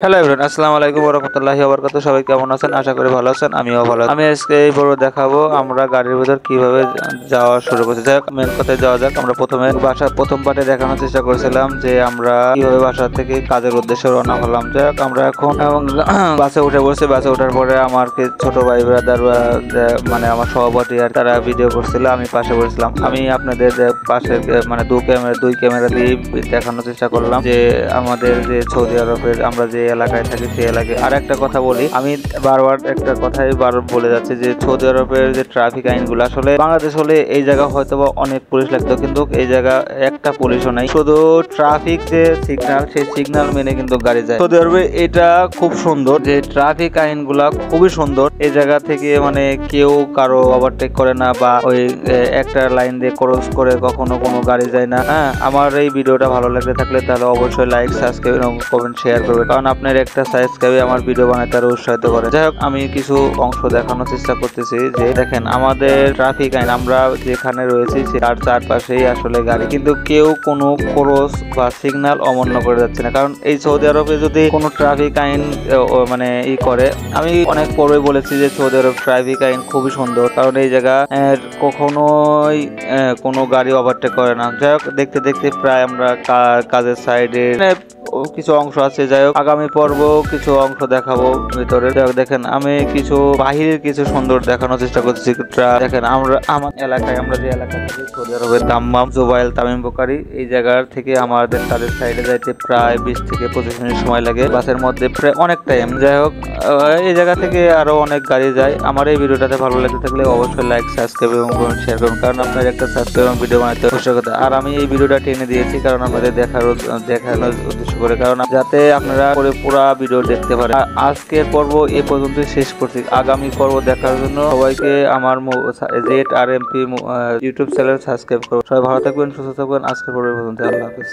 Hello everyone, আসসালামু আলাইকুম ওয়া রাহমাতুল্লাহি ওয়া বারাকাতুহু। সবাই কেমন আছেন? আশা করি ভালো আছেন। আমিও ভালো আছি। আমি আজকে এই ভিডিও দেখাবো আমরা গাড়ির ভিতর কিভাবে যাওয়া শুরু করছি। যাই হোক, মেন কথায় যাওয়া যাক। আমরা প্রথমে প্রথম পার্টে দেখানোর চেষ্টা করেছিলাম যে আমরা কিভাবে বাসা থেকে কাজের উদ্দেশ্যে রওনা হলাম। যাই হোক, আমরা এখন বাসে উঠে বসে বাসে ওঠার পরে আমার ছোট ভাই ব্রাদার মানে আমার সহপাঠী আর তারা ভিডিও করছিল, আমি পাশে বসেছিলাম। আমি আপনাদের পাশে মানে দুই ক্যামেরা দিয়ে দেখানোর চেষ্টা করলাম যে আমাদের যে সৌদি আরবের আমরা যে এলাকায় থাকি সেই এলাকায়। আর একটা কথা বলি, আমি বারবার একটা কথাই বলে যাচ্ছি যে সৌদি আরবের যে ট্রাফিক আইনগুলো আসলে বাংলাদেশ হলে এই জায়গা হয়তো বা অনেক পুলিশ লাগতো, কিন্তু এই জায়গা একটা পুলিশও নাই, শুধু ট্রাফিক যে সিগন্যাল সেই সিগন্যাল মেনে কিন্তু গাড়ি যায়। সৌদি আরবে এটা খুব সুন্দর যে ট্রাফিক আইনগুলা খুবই সুন্দর। এই জায়গা থেকে মানে কেউ কারো ওভারটেক করে না বা ওই একটা লাইন দিয়ে ক্রস করে কখনো কোনো গাড়ি যায় না। হ্যাঁ, আমার এই ভিডিওটা ভালো লাগলে থাকলে তাহলে অবশ্যই লাইক, সাবস্ক্রাইব এবং কমেন্ট শেয়ার করবে, কারণ আপনার একটা সাবস্ক্রাইবে আমার ভিডিও বানাতে আরো উৎসাহিত করে। যাই হোক, আমি কিছু অংশ দেখানোর চেষ্টা করতেছি যে দেখেন আমাদের ট্রাফিক আইন, আমরা যেখানে রয়েছি তার চারপাশেই আসলে গাড়ি, কিন্তু কেউ কোনো ক্রস বা সিগন্যাল অমান্য করে যাচ্ছে না। কারণ এই সৌদি আরবে যদি কোনো ট্রাফিক আইন মানে করে, আমি অনেক পরে বলেছি যে সৌদি আরব ট্রাফিক আইন খুবই সুন্দর, কারণ এই জায়গা কখনোই কোনো গাড়ি ওভারটেক করে না। যাই হোক, দেখতে দেখতে প্রায় আমরা কাজের সাইডে কিছু অংশ আছে। যাই হোক, আগামী পর্ব কিছু অংশ দেখাবো ভিতরে। দেখেন, আমি কিছু বাহিরের কিছু সুন্দর দেখানোর চেষ্টা করছি। দেখেন, আমার এলাকায়, আমরা যে এলাকায় থাকি সৌদি আরবের দাম্মাম, জুবাইল, তামিম বুখারী, এই জায়গার থেকে আমাদের তাদের সাইডে যাইতে প্রায় 20 থেকে 25 মিনিট সময় লাগে। বাসের মধ্যে প্রায় অনেক টাইম। যাই হোক, এই জায়গা থেকে আরো অনেক গাড়ি যায়। আমার এই ভিডিওটাতে ভালো লেগে থাকলে অবশ্যই লাইক, সাবস্ক্রাইব এবং কমেন্ট শেয়ার করুন, কারণ আপনার একটা সাবস্ক্রাইব এবং ভিডিও বানাতে আবশ্যকতা। আর আমি এই ভিডিওটা টেনে দিয়েছি কারণ আমাদের দেখানোর উদ্দেশ্য করে, কারণ যাতে আপনারা করে পুরো ভিডিও দেখতে পারেন। আজকের পর্ব এ পর্যন্তই শেষ করছি। আগামী পর্ব দেখার জন্য সবাইকে আমার ZRMP ইউটিউব চ্যানেল সাবস্ক্রাইব করুন। সবাই ভালো থাকবেন, সুস্থ থাকবেন। আজকের পর্ব পর্যন্ত, আল্লাহ হাফেজ।